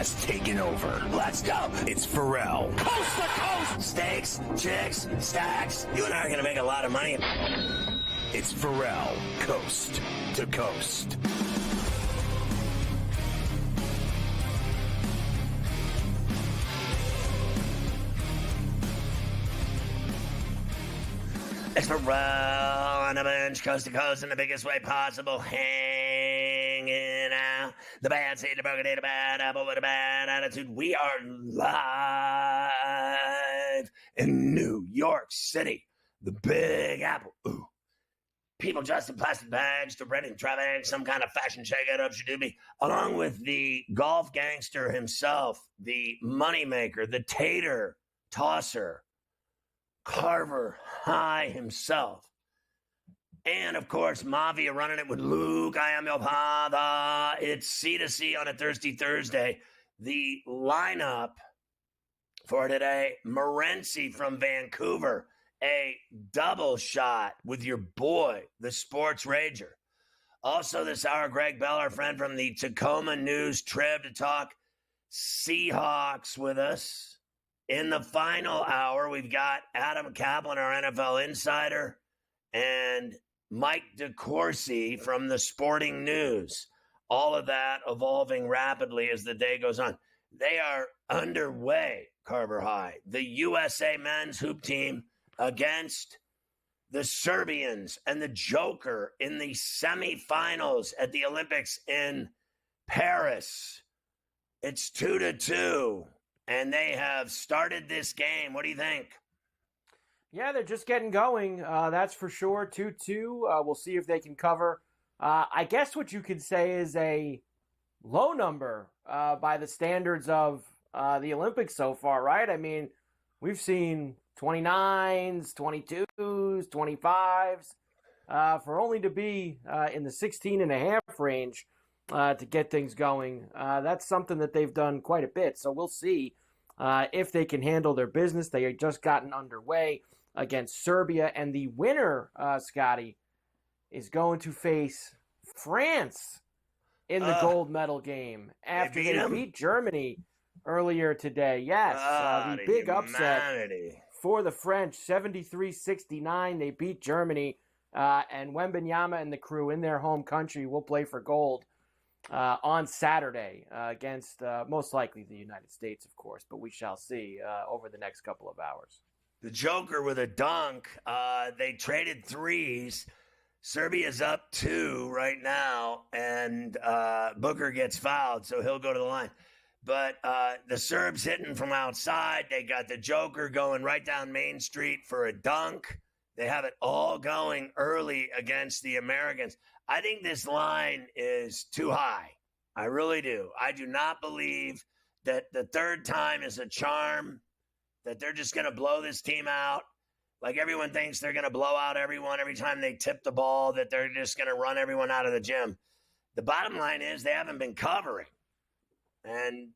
has taken over. Let's go. It's Ferrall. Coast to coast. Steaks, chicks, stacks. You and I are going to make a lot of money. It's Ferrall, coast to coast. It's Ferrall on the bench, coast to coast, in the biggest way possible, hanging out. The bad seed, the broken day, the bad apple with a bad attitude. We are live in New York City, the Big Apple. Ooh. People dressed in plastic bags to renting traffic, some kind of fashion shake-it-up should be, along with the golf gangster himself, the moneymaker, the tater tosser, Carver High himself. And, of course, Mafia running it with Luke. I am your father. It's C2C on a Thirsty Thursday. The lineup for today, Morency from Vancouver, a double shot with your boy, the Sports Rager. Also this hour, Greg Bell, our friend from the Tacoma News Trib, to talk Seahawks with us. In the final hour, we've got Adam Kaplan, our NFL insider, and Mike DeCourcy from the Sporting News. All of that evolving rapidly as the day goes on. They are underway, Carver High. The USA men's hoop team against the Serbians and the Joker in the semifinals at the Olympics in Paris. It's 2-2. And they have started this game. What do you think? Yeah, they're just getting going. That's for sure. 2-2. We'll see if they can cover. I guess what you could say is a low number by the standards of the Olympics so far, right? I mean, we've seen 29s, 22s, 25s, for only to be in the 16.5 range. To get things going. That's something that they've done quite a bit. So we'll see if they can handle their business. They had just gotten underway against Serbia. And the winner, Scotty, is going to face France in the gold medal game after they beat Germany earlier today. Yes, the big upset for the French, 73-69. They beat Germany. And Wembanyama and the crew in their home country will play for gold on Saturday against most likely the United States, of course, but we shall see over the next couple of hours. The Joker with a dunk. They traded threes. Serbia's up 2 right now, and Booker gets fouled, so he'll go to the line. But the Serbs hitting from outside. They got the Joker going right down Main Street for a dunk. They have it all going early against the Americans. I think this line is too high. I really do. I do not believe that the third time is a charm, that they're just going to blow this team out. Like everyone thinks they're going to blow out everyone every time they tip the ball, that they're just going to run everyone out of the gym. The bottom line is they haven't been covering. And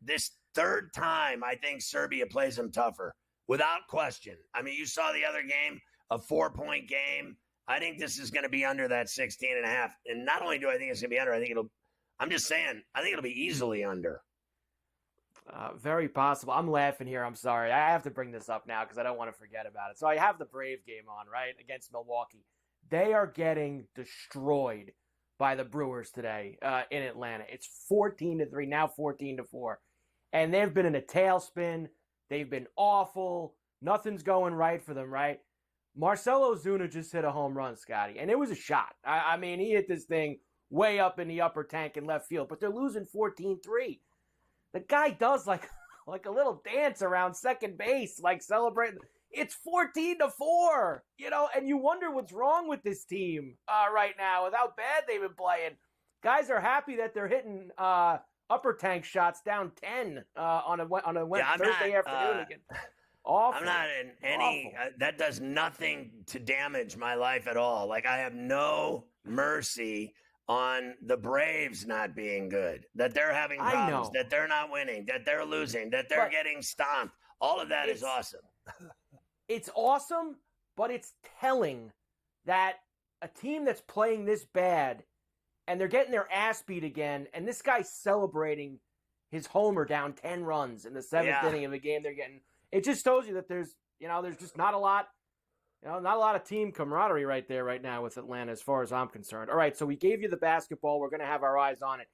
this third time, I think Serbia plays them tougher, without question. I mean, you saw the other game, a 4-point game. I think this is going to be under that 16.5. And not only do I think it's going to be under, I think it'll be easily under. Very possible. I'm laughing here. I'm sorry. I have to bring this up now because I don't want to forget about it. So I have the Brave game on, right, against Milwaukee. They are getting destroyed by the Brewers today in Atlanta. It's 14-3, now 14-4. And they've been in a tailspin. They've been awful. Nothing's going right for them, right? Marcelo Ozuna just hit a home run, Scotty, and it was a shot. I mean, he hit this thing way up in the upper tank in left field, but they're losing 14-3. The guy does like a little dance around second base, like celebrating. It's 14-4, and you wonder what's wrong with this team right now with how bad they've been playing. Guys are happy that they're hitting upper tank shots down 10 on a Thursday afternoon again. Awful. I'm not in any that does nothing to damage my life at all. Like, I have no mercy on the Braves not being good, that they're having problems, that they're not winning, that they're losing, that they're getting stomped. All of that is awesome. It's awesome, but it's telling that a team that's playing this bad and they're getting their ass beat again, and this guy's celebrating his homer down 10 runs in the seventh inning of a game they're getting. It just shows you that there's just not a lot, not a lot of team camaraderie right there right now with Atlanta as far as I'm concerned. All right, so we gave you the basketball. We're going to have our eyes on it.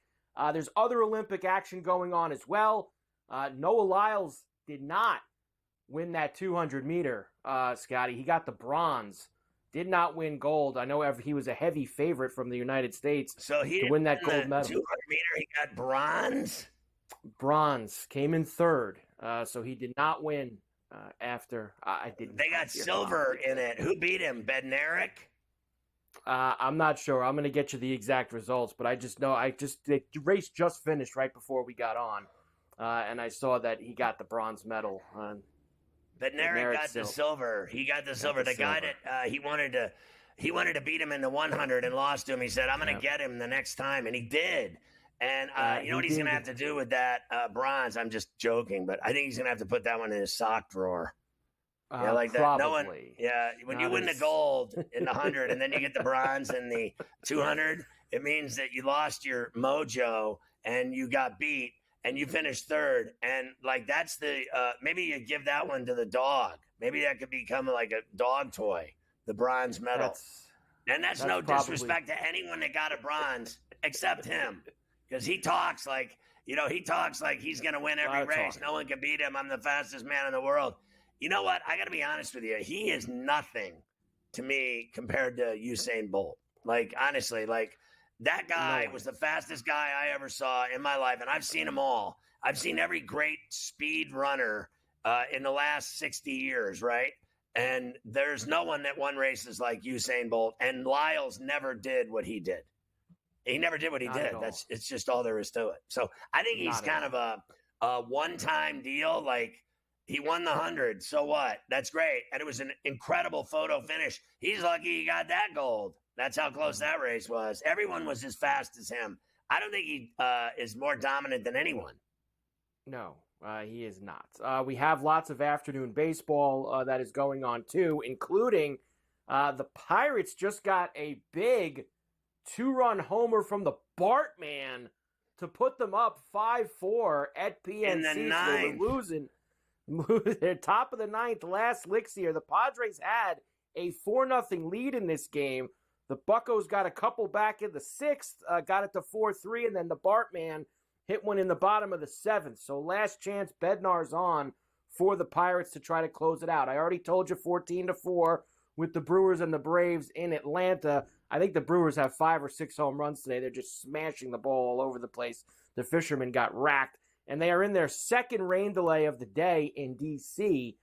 There's other Olympic action going on as well. Noah Lyles did not win that 200-meter, Scotty. He got the bronze. Did not win gold. I know he was a heavy favorite from the United States to win that gold medal. 200-meter, he got bronze? Bronze. Came in third. So he did not win after. They got silver in it. Who beat him? Bednarik? I'm not sure. I'm going to get you the exact results, but I just know the race just finished right before we got on. And I saw that he got the bronze medal. Bednarik got the silver. He got the silver. The guy that he wanted to beat him in the 100 and lost to him. He said, "I'm going to get him the next time," and he did. And you know what he's going to have to do with that bronze? I'm just joking, but I think he's going to have to put that one in his sock drawer. Yeah, like that. Probably. No one. Yeah, when you win the gold in the 100 and then you get the bronze in the 200, it means that you lost your mojo and you got beat. And you finished third, and like that's the maybe you give that one to the dog. Maybe that could become like a dog toy, the bronze medal. That's no disrespect to anyone that got a bronze except him, because he talks like he's gonna win every race. No one can beat him. I'm the fastest man in the world. You know what? I got to be honest with you. He is nothing to me compared to Usain Bolt. Like honestly, like. That guy was the fastest guy I ever saw in my life, and I've seen them all. I've seen every great speed runner in the last 60 years, right? And there's no one that won races like Usain Bolt, and Lyles never did what he did. He never did what he did. It's just all there is to it. So I think he's kind of a one-time deal. Like he won the 100, so what? That's great, and it was an incredible photo finish. He's lucky he got that gold. That's how close that race was. Everyone was as fast as him. I don't think he is more dominant than anyone. No, he is not. We have lots of afternoon baseball that is going on, too, including the Pirates just got a big 2-run homer from the Bartman to put them up 5-4 at PNC. In the ninth. So they're losing. They're top of the ninth, last licks here. The Padres had a 4-0 lead in this game. The Buccos got a couple back in the sixth, got it to 4-3, and then the Bartman hit one in the bottom of the seventh. So last chance, Bednar's on for the Pirates to try to close it out. I already told you 14-4 with the Brewers and the Braves in Atlanta. I think the Brewers have 5 or 6 home runs today. They're just smashing the ball all over the place. The Fishermen got racked, and they are in their second rain delay of the day in D.C.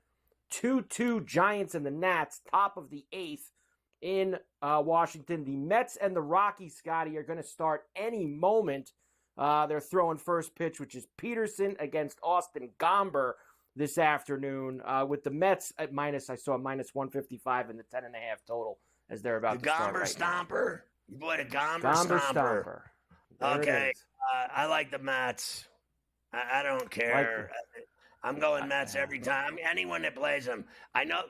2-2 Giants and the Nats, top of the eighth. In Washington, the Mets and the Rockies, Scotty, are going to start any moment. They're throwing first pitch, which is Peterson against Austin Gomber this afternoon. With the Mets at I saw minus 155 in the 10.5 total as they're about to start. The Gomber Stomper? You boy, the Gomber Stomper. Okay, I like the Mets. I don't care. I'm going Mets every time. Anyone that plays them. I know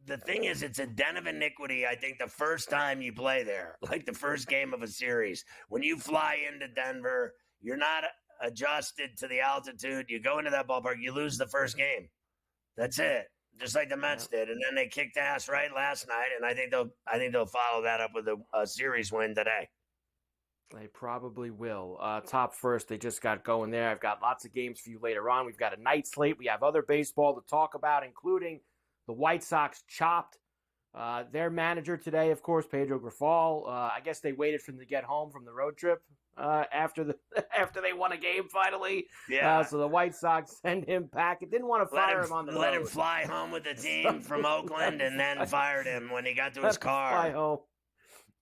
the thing is, it's a den of iniquity, I think, the first time you play there, like the first game of a series. When you fly into Denver, you're not adjusted to the altitude. You go into that ballpark, you lose the first game. That's it. Just like the Mets did. And then they kicked ass right last night, and I think they'll follow that up with a series win today. They probably will. Top first, they just got going there. I've got lots of games for you later on. We've got a night slate. We have other baseball to talk about, including the White Sox chopped their manager today, of course, Pedro Grifol. I guess they waited for him to get home from the road trip after they won a game finally. Yeah. So the White Sox send him back. It didn't want to fire him on the road. Let him fly home with the team from Oakland and then fired him when he got to his car. Fly home.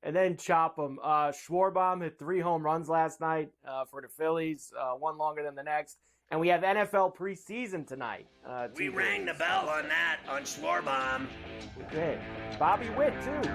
And then chop him. Schwarbaum hit 3 home runs last night for the Phillies, one longer than the next. And we have NFL preseason tonight. We rang the bell on that, on Schwarbaum. We did. Bobby Witt, too.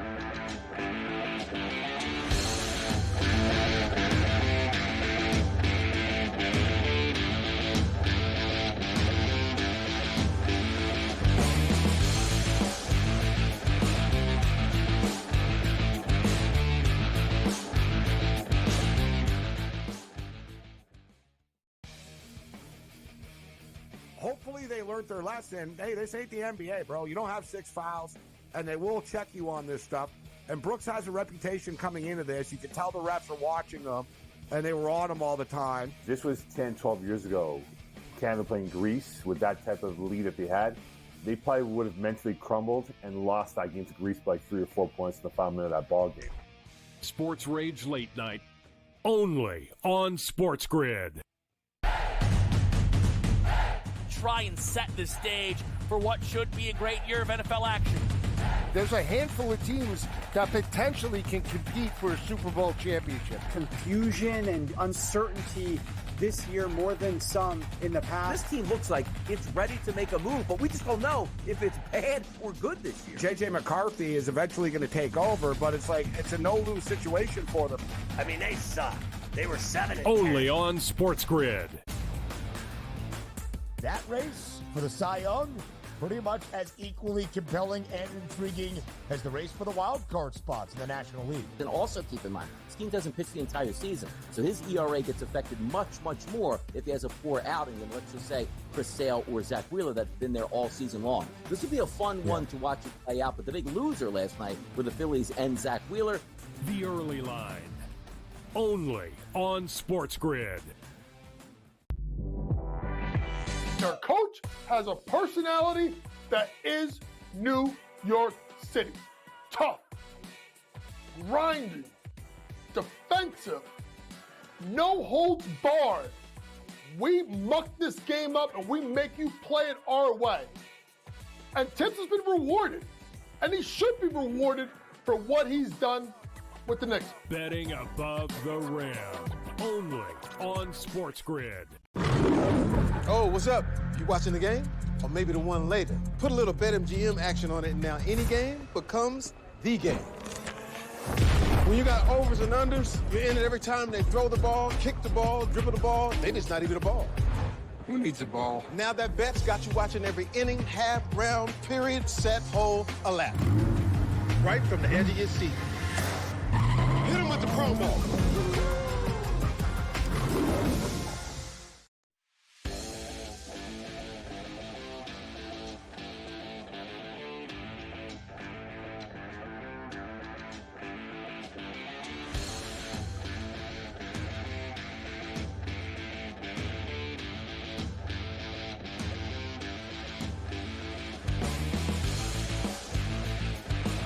hopefully they learned their lesson. Hey, this ain't the NBA, bro. You don't have 6 fouls, and they will check you on this stuff. And Brooks has a reputation coming into this. You can tell the refs are watching them, and they were on him all the time. This was 10, 12 years ago. Canada playing Greece with that type of lead that they had. They probably would have mentally crumbled and lost that game to Greece by 3 or 4 points in the final minute of that ball game. Sports Rage Late Night, only on SportsGrid. Try and set the stage for what should be a great year of NFL action. There's a handful of teams that potentially can compete for a Super Bowl championship. Confusion and uncertainty this year more than some in the past. This team looks like it's ready to make a move, but we just don't know if it's bad or good this year. J.J. McCarthy is eventually going to take over, but it's like it's a no-lose situation for them. I mean, they suck. They were 7-10. Only on SportsGrid. That race for the Cy Young, pretty much as equally compelling and intriguing as the race for the wild card spots in the National League. And also keep in mind, this team doesn't pitch the entire season, so his ERA gets affected much, much more if he has a poor outing than, let's just say, Chris Sale or Zach Wheeler that's been there all season long. This would be a fun one to watch it play out, but the big loser last night were the Phillies and Zach Wheeler. The Early Line, only on SportsGrid. Their coach has a personality that is New York City. Tough, grinding, defensive, no holds barred. We muck this game up and we make you play it our way. And Tibbs has been rewarded, and he should be rewarded for what he's done with the Knicks. Betting above the rim, only on SportsGrid. Oh, what's up? You watching the game? Or maybe the one later? Put a little BetMGM action on it, and now any game becomes the game. When you got overs and unders, you're in it every time they throw the ball, kick the ball, dribble the ball. They just not even a ball. Who needs a ball? Now that bet's got you watching every inning, half, round, period, set, hole, a lap. Right from the edge of your seat. Hit them with the promo.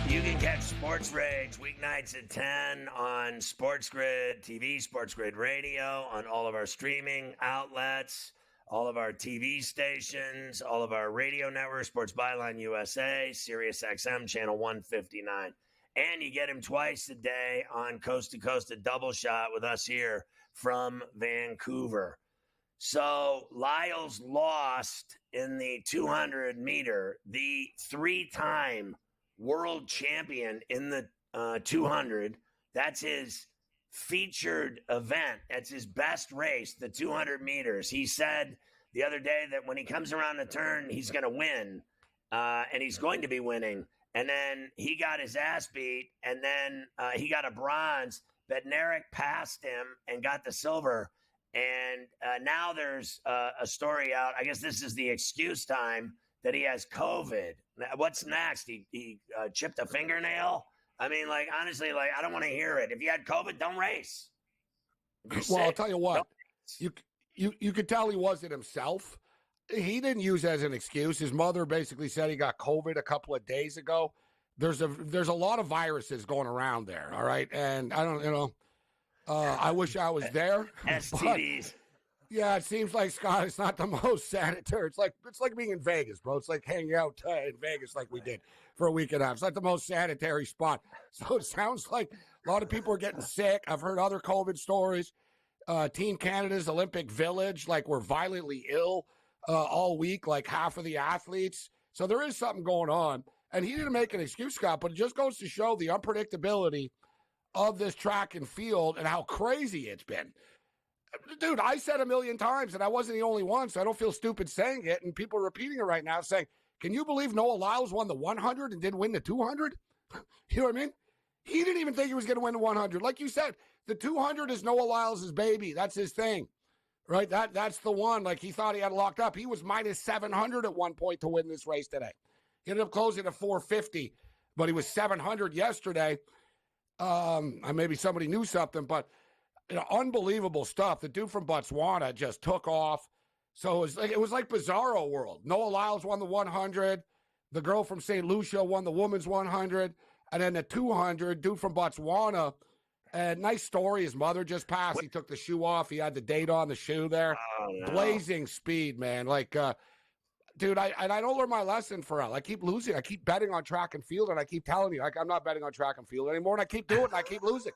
You can catch Sports Rage weeknights at 10 on SportsGrid TV, SportsGrid Radio, on all of our streaming outlets, all of our TV stations, all of our radio networks, Sports Byline USA, Sirius XM, channel 159. And you get him twice a day on Coast to Coast, a double shot with us here from Vancouver. So Lyles lost in the 200 meter, the 3-time world champion in the 200. That's his featured event. That's his best race, the 200 meters. He said the other day that when he comes around the turn, he's going to win, and he's going to be winning. And then he got his ass beat, and then he got a bronze. Bednarik passed him and got the silver. And now there's a story out. I guess this is the excuse time that he has COVID. What's next? He chipped a fingernail? I mean, like, honestly, like, I don't want to hear it. If you had COVID, don't race. Well, I'll tell you what. You could tell he wasn't himself. He didn't use it as an excuse. His mother basically said he got COVID a couple of days ago. There's a lot of viruses going around there, all right? And I don't, I wish I was there. STDs. Yeah, it seems like, Scott, it's not the most sanitary. It's like being in Vegas, bro. It's like hanging out in Vegas like we did for a week and a half. It's not the most sanitary spot. So it sounds like a lot of people are getting sick. I've heard other COVID stories. Team Canada's Olympic Village, like, were violently ill all week, like half of the athletes. So there is something going on. And he didn't make an excuse, Scott, but it just goes to show the unpredictability of this track and field and how crazy it's been. Dude, I said a million times, and I wasn't the only one, so I don't feel stupid saying it. And people are repeating it right now, saying, can you believe Noah Lyles won the 100 and didn't win the 200? You know what I mean? He didn't even think he was going to win the 100. Like you said, the 200 is Noah Lyles' baby. That's his thing. right? That's the one. Like, he thought he had locked up. He was minus 700 at one point to win this race today. He ended up closing at 450, but he was 700 yesterday. Maybe somebody knew something, but unbelievable stuff. The dude from Botswana just took off. So it was like Bizarro World. Noah Lyles won the 100. The girl from St. Lucia won the women's 100. And then the 200, dude from Botswana. And nice story. His mother just passed. He took the shoe off. He had the date on the shoe there. Oh, no. Blazing speed, man. Like, dude, I don't learn my lesson, Ferrall. I keep losing. I keep betting on track and field, and I keep telling you, like, I'm not betting on track and field anymore, and I keep doing it, and I keep losing.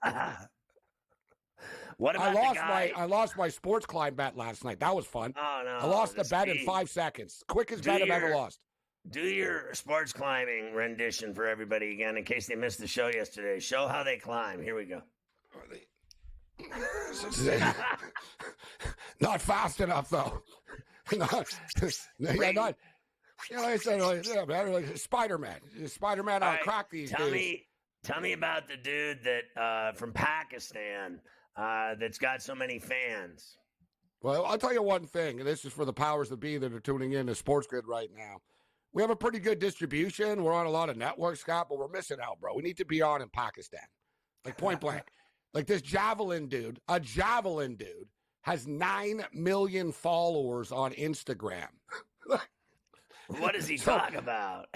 What about I lost my sports climb bet last night. That was fun. Oh, no. I lost the bet in 5 seconds. Quickest bet I've ever lost. Do your sports climbing rendition for everybody again, in case they missed the show yesterday. Show how they climb. Here we go. Not fast enough, though. Not, like I said, like Spider-Man. Spider-Man on crack these days. Tell me about the dude that from Pakistan that's got so many fans. Well, I'll tell you one thing, and this is for the powers that be that are tuning in to SportsGrid right now. We have a pretty good distribution. We're on a lot of networks, Scott, but we're missing out, bro. We need to be on in Pakistan. Like, point blank. Like, this javelin dude, has 9 million followers on Instagram. What does he talk about?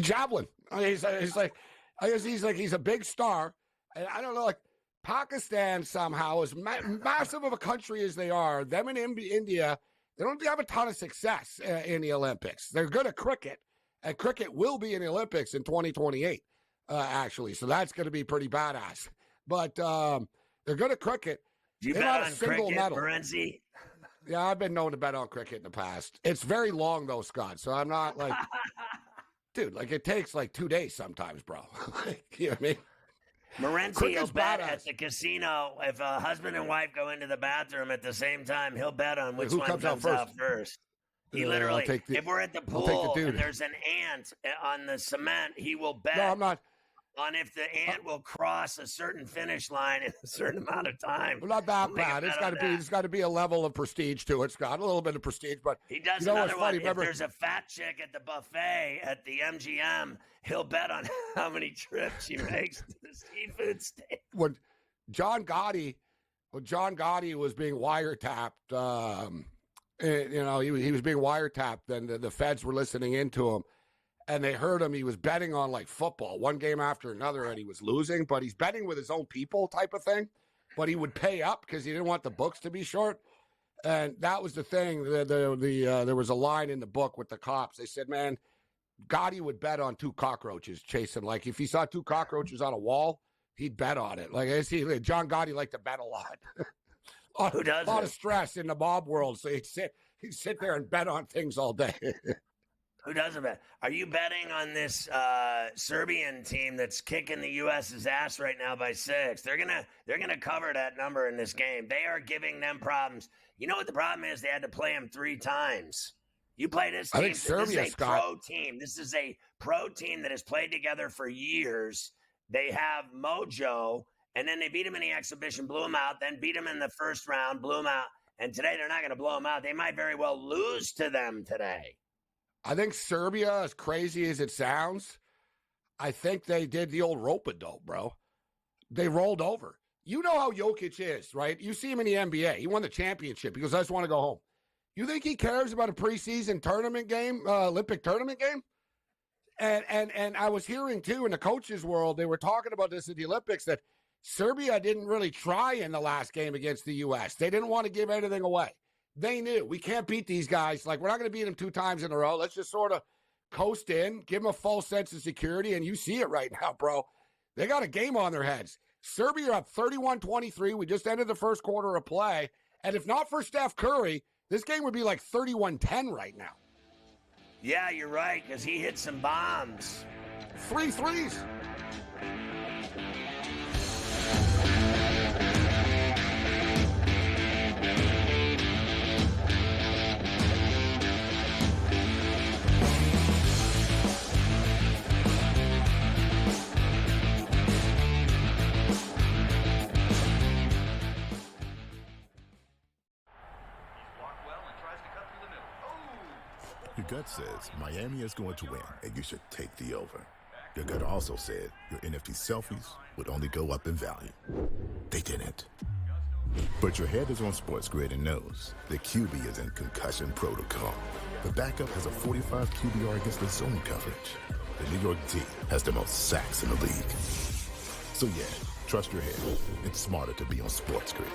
Javelin. He's like, I guess he's a big star. And I don't know, like, Pakistan somehow, as massive of a country as they are, them and India, they don't have a ton of success in the Olympics. They're good at cricket, and cricket will be in the Olympics in 2028, actually. So that's going to be pretty badass. But they're good at cricket. Do you bet on cricket, Morency? Yeah, I've been known to bet on cricket in the past. It's very long, though, Scott. So I'm not like, dude, like, it takes like 2 days sometimes, bro. You know what I mean? Morency will bet at the casino. If a husband and wife go into the bathroom at the same time, he'll bet on which one comes out first. He literally, if we're at the pool and there's an ant on the cement, he will bet on if the ant will cross a certain finish line in a certain amount of time. Well, not that bad. It's got to be a level of prestige to it, Scott. A little bit of prestige, but he does another one. If there's a fat chick at the buffet at the MGM, he'll bet on how many trips she makes to the seafood stand. When John Gotti was being wiretapped, he was being wiretapped, and the feds were listening into him. And they heard him. He was betting on, like, football, one game after another, and he was losing. But he's betting with his own people type of thing. But he would pay up because he didn't want the books to be short. And that was the thing. There was a line in the book with the cops. They said, man, Gotti would bet on 2 cockroaches chasing. Like, if he saw 2 cockroaches on a wall, he'd bet on it. Like, I see John Gotti liked to bet a lot. Who does? A lot of stress in the mob world. So he'd sit there and bet on things all day. Who doesn't bet? Are you betting on this Serbian team that's kicking the U.S.'s ass right now by 6? They're gonna cover that number in this game. They are giving them problems. You know what the problem is? They had to play them 3 times. You play this team. I think Serbia, this is a pro team. This is a pro team that has played together for years. They have mojo, and then they beat them in the exhibition, blew them out, then beat them in the first round, blew them out. And today they're not going to blow them out. They might very well lose to them today. I think Serbia, as crazy as it sounds, I think they did the old rope-a-dope, bro. They rolled over. You know how Jokic is, right? You see him in the NBA. He won the championship. He goes, I just want to go home. You think he cares about a preseason tournament game, Olympic tournament game? And I was hearing, too, in the coaches' world, they were talking about this at the Olympics, that Serbia didn't really try in the last game against the U.S. They didn't want to give anything away. They knew we can't beat these guys. Like, we're not going to beat them 2 times in a row. Let's just sort of coast in, give them a false sense of security, and you see it right now, bro. They got a game on their heads. Serbia up 31-23. We just ended the first quarter of play. And if not for Steph Curry, this game would be like 31-10 right now. Yeah, you're right, because he hit some bombs. 3 threes. Your gut says Miami is going to win, and you should take the over. Your gut also said your NFT selfies would only go up in value. They didn't. But your head is on SportsGrid and knows the QB is in concussion protocol. The backup has a 45 QBR against the zone coverage. The New York D has the most sacks in the league. So yeah, trust your head. It's smarter to be on SportsGrid.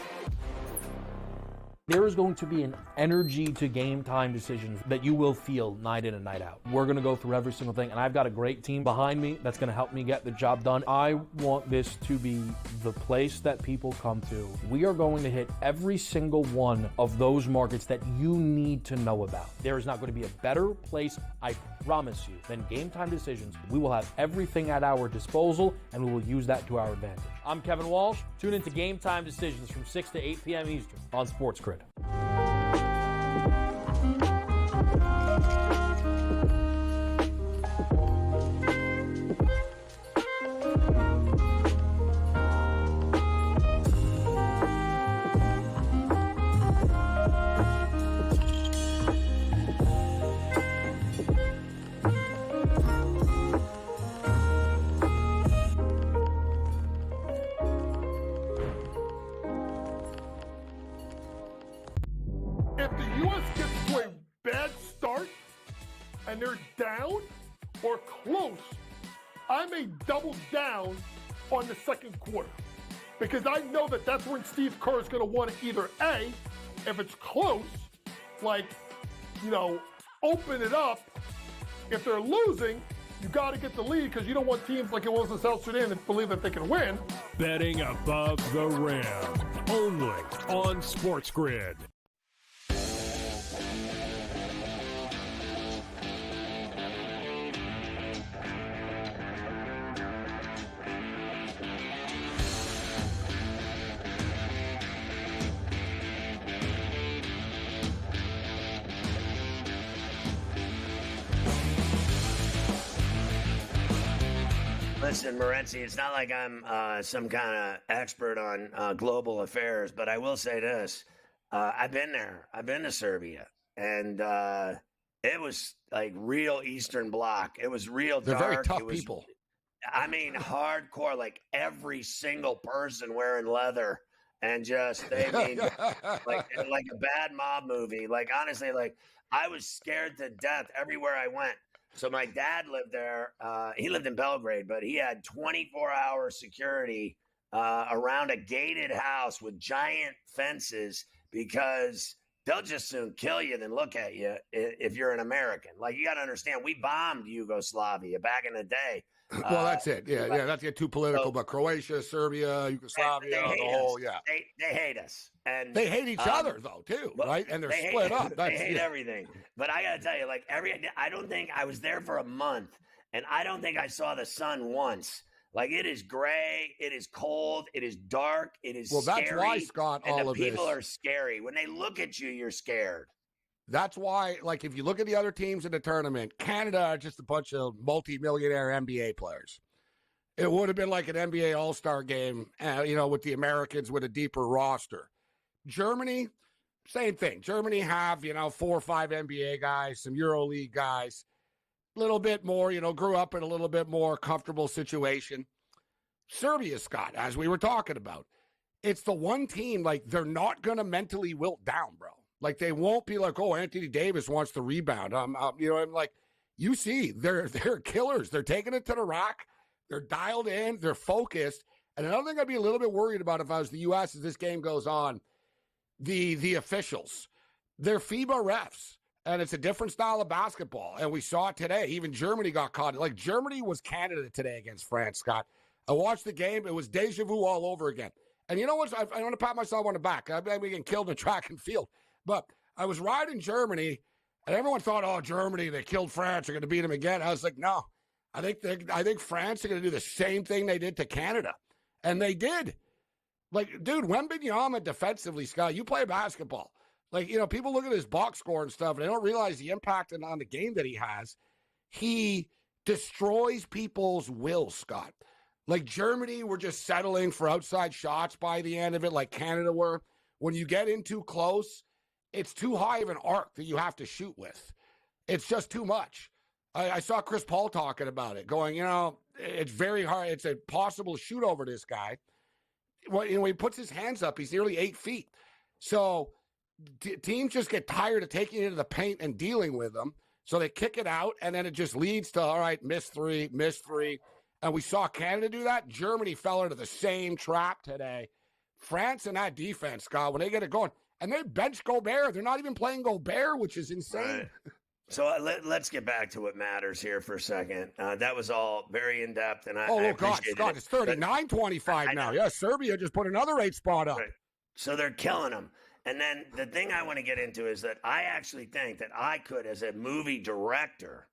There is going to be an energy to game time decisions that you will feel night in and night out. We're going to go through every single thing, and I've got a great team behind me that's going to help me get the job done. I want this to be the place that people come to. We are going to hit every single one of those markets that you need to know about. There is not going to be a better place, I promise you, than Game Time Decisions. We will have everything at our disposal, and we will use that to our advantage. I'm Kevin Walsh. Tune into Game Time Decisions from 6 to 8 p.m. Eastern on SportsGrid. If the U.S. gets to a bad start and they're down or close, I may double down on the second quarter because I know that that's when Steve Kerr is going to want to either A, if it's close, like, open it up. If they're losing, you got to get the lead because you don't want teams like it was in South Sudan that believe that they can win. Betting above the rim, only on SportsGrid. Listen, Morency, it's not like I'm some kind of expert on global affairs, but I will say this. I've been there. I've been to Serbia, and it was like real Eastern Bloc. It was real dark. They're very tough people. I mean, hardcore, like every single person wearing leather and just, they mean, like a bad mob movie. Like, honestly, like I was scared to death everywhere I went. So my dad lived there. He lived in Belgrade, but he had 24-hour security around a gated house with giant fences because they'll just soon kill you than look at you if you're an American. Like, you got to understand, we bombed Yugoslavia back in the day. Well, that's it. Yeah, that's get too political. But Croatia, Serbia, Yugoslavia, the whole, They hate us. And they hate each other, though, too, right? And they're split up. They hate everything. But I got to tell you, like, I don't think I was there for a month, and I don't think I saw the sun once. Like, it is gray, it is cold, it is dark, it is scary. Well, that's why, Scott, and the people are scary. When they look at you, you're scared. That's why, like, if you look at the other teams in the tournament, Canada are just a bunch of multi-millionaire NBA players. It would have been like an NBA All-Star game, with the Americans with a deeper roster. Germany, same thing. Germany have, 4 or 5 NBA guys, some EuroLeague guys, a little bit more, grew up in a little bit more comfortable situation. Serbia, Scott, as we were talking about, it's the one team, like, they're not going to mentally wilt down, bro. Like, they won't be like, oh, Anthony Davis wants to rebound. I'm like, you see, they're killers. They're taking it to the rack. They're dialed in. They're focused. And another thing I'd be a little bit worried about if I was the U.S. as this game goes on, the officials. They're FIBA refs, and it's a different style of basketball. And we saw it today. Even Germany got caught. Like, Germany was Canada today against France, Scott. I watched the game. It was deja vu all over again. And you know what? I want to pat myself on the back. I've been getting killed in track and field. But I was riding Germany, and everyone thought, oh, Germany, they killed France. They're going to beat them again. I was like, no. I think France are going to do the same thing they did to Canada. And they did. Like, dude, Wembanyama defensively, Scott, you play basketball. Like, people look at his box score and stuff, and they don't realize the impact on the game that he has. He destroys people's will, Scott. Like, Germany were just settling for outside shots by the end of it, like Canada were. When you get in too close, it's too high of an arc that you have to shoot with. It's just too much. I saw Chris Paul talking about it, going, it's very hard. It's a possible shoot over this guy. When he puts his hands up, he's nearly 8 feet. So teams just get tired of taking it into the paint and dealing with them. So they kick it out, and then it just leads to, all right, miss three. And we saw Canada do that. Germany fell into the same trap today. France and that defense, Scott, when they get it going, and they bench Gobert. They're not even playing Gobert, which is insane. Right. So let's get back to what matters here for a second. That was all very in-depth, and I God, Scott, it. It's 39-25 now. Yeah, Serbia just put another 8 spot up. Right. So they're killing them. And then the thing I want to get into is that I actually think that I could, as a movie director,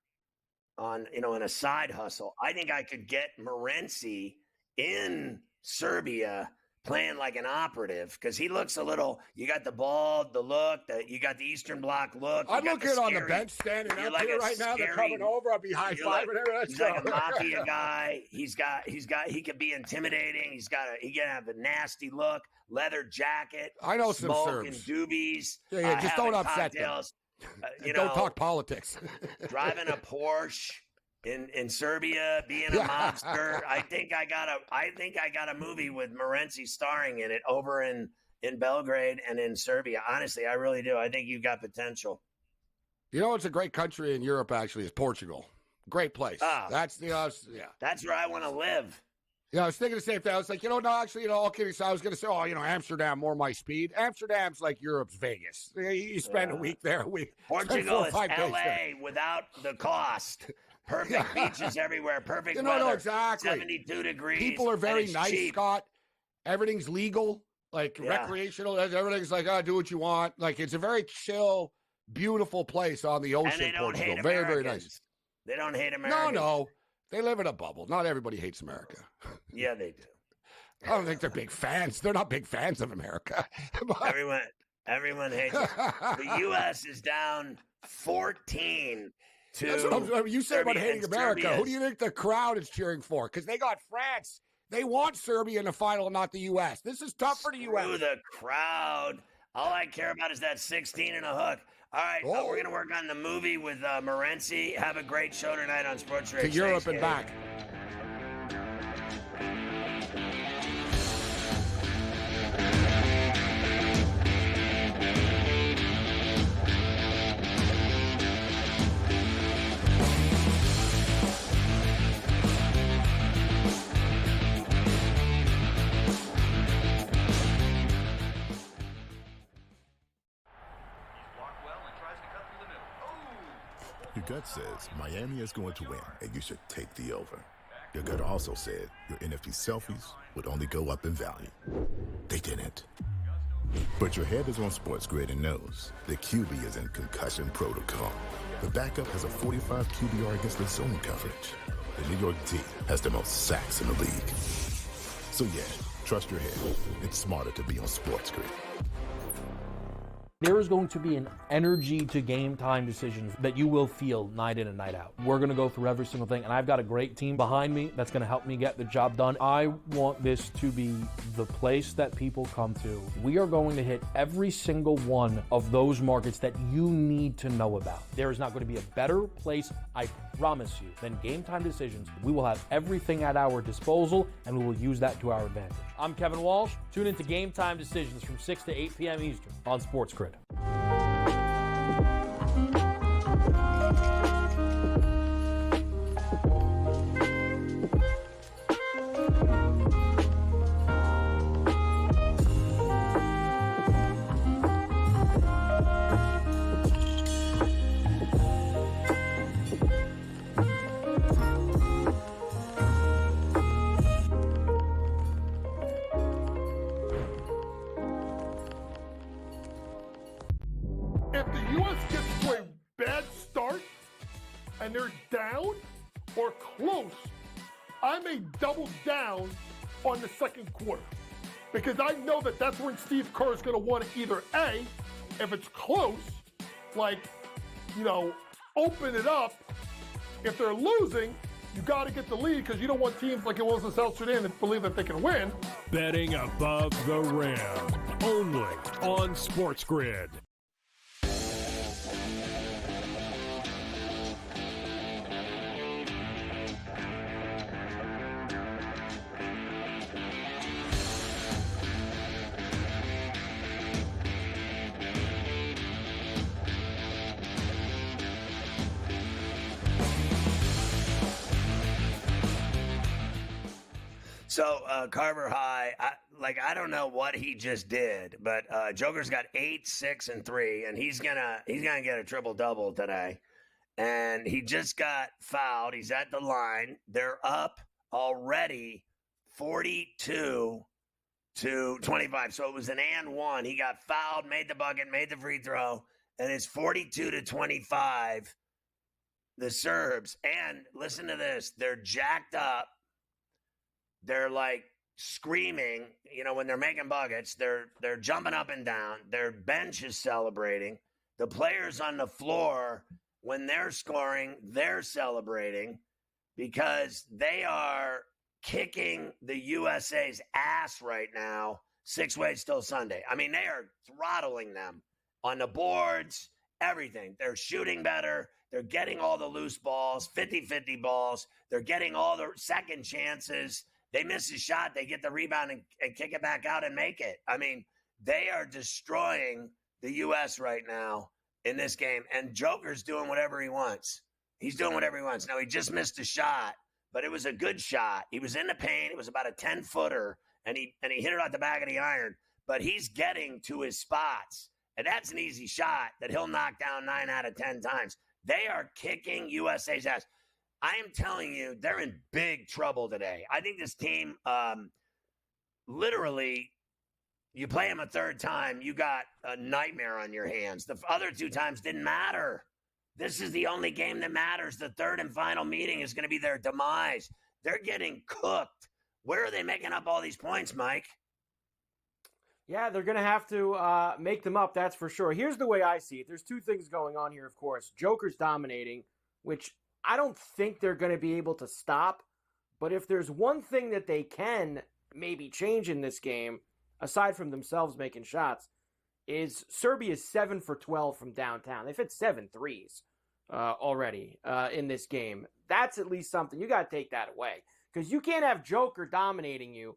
in a side hustle, I think I could get Morency in Serbia playing like an operative, because he looks a little, you got the bald, the look, you got the Eastern Bloc look. I'm looking on the bench standing up here right now. They're coming over. I'll be high-fiving everyone. He's like a mafia guy. He could be intimidating. He can have a nasty look, leather jacket. I know some smoking Serbs. doobies. Yeah, just don't upset cocktails, them. Don't talk politics. Driving a Porsche. In Serbia, being a mobster, I think I got a movie with Morency starring in it over in Belgrade and in Serbia. Honestly, I really do. I think you've got potential. It's a great country in Europe. Actually, is Portugal. Great place. That's That's where I want to live. Yeah, I was thinking the same thing. I was like, all kidding aside, I was going to say, Amsterdam, more my speed. Amsterdam's like Europe's Vegas. You spend a week there, a week. Portugal is L.A. without the cost. Perfect beaches everywhere. Perfect weather. No, exactly. 72 degrees. People are very nice, cheap. Scott. Everything's legal, recreational. Everything's like, do what you want. Like, it's a very chill, beautiful place on the ocean. And they don't Portugal. hate Very, Americans. very nice. They don't hate Americans. No. They live in a bubble. Not everybody hates America. Yeah, they do. I don't think they're big fans. They're not big fans of America. Everyone hates it. The U.S. is down 14. That's what you say about hating America. Who do you think the crowd is cheering for? Because they got France. They want Serbia in the final, not the U.S. This is tough for the U.S. Screw the crowd. All I care about is that 16 and a hook. All right, we're going to work on the movie with Morency. Have a great show tonight on SportsGrid. To Europe and back. Your gut says Miami is going to win, and you should take the over. Your gut also said your NFT selfies would only go up in value. They didn't. But your head is on SportsGrid and knows the QB is in concussion protocol. The backup has a 45 QBR against the zone coverage. The New York D has the most sacks in the league. So yeah, trust your head. It's smarter to be on SportsGrid. There is going to be an energy to game time decisions that you will feel night in and night out. We're going to go through every single thing, and I've got a great team behind me that's going to help me get the job done. I want this to be the place that people come to. We are going to hit every single one of those markets that you need to know about. There is not going to be a better place, I promise you, than Game Time Decisions. We will have everything at our disposal, and we will use that to our advantage. I'm Kevin Walsh. Tune into Game Time Decisions from 6 to 8 p.m. Eastern on SportsGrid. If the U.S. gets to a bad start and they're down or close, I may double down on the second quarter because I know that that's when Steve Kerr is going to want to either A, if it's close, open it up. If they're losing, you got to get the lead because you don't want teams like it was in South Sudan that believe that they can win. Betting above the rim, only on SportsGrid. So Carver High, I don't know what he just did, but Joker's got 8, 6, and 3, and he's gonna get a triple double today. And he just got fouled. He's at the line. They're up already 42-25. So it was an and one. He got fouled, made the bucket, made the free throw, and it's 42-25. The Serbs. And listen to this. They're jacked up. They're like screaming, when they're making buckets. They're jumping up and down. Their bench is celebrating. The players on the floor, when they're scoring, they're celebrating because they are kicking the USA's ass right now. 6 ways till Sunday. I mean, they are throttling them on the boards, everything. They're shooting better. They're getting all the loose balls, 50-50 balls. They're getting all the second chances. They miss a shot, they get the rebound and kick it back out and make it. I mean, they are destroying the U.S. right now in this game, and Joker's doing whatever he wants. He's doing whatever he wants. Now, he just missed a shot, but it was a good shot. He was in the paint. It was about a 10-footer, and he hit it out the back of the iron, but he's getting to his spots, and that's an easy shot that he'll knock down 9 out of 10 times. They are kicking USA's ass. I am telling you, they're in big trouble today. I think this team, literally, you play them a third time, you got a nightmare on your hands. The other 2 times didn't matter. This is the only game that matters. The third and final meeting is going to be their demise. They're getting cooked. Where are they making up all these points, Mike? Yeah, they're going to have to make them up, that's for sure. Here's the way I see it. There's 2 things going on here, of course. Joker's dominating, which I don't think they're going to be able to stop. But if there's one thing that they can maybe change in this game, aside from themselves making shots, is Serbia's 7 for 12 from downtown. They've hit 7 threes already in this game. That's at least something. You got to take that away. Because you can't have Joker dominating you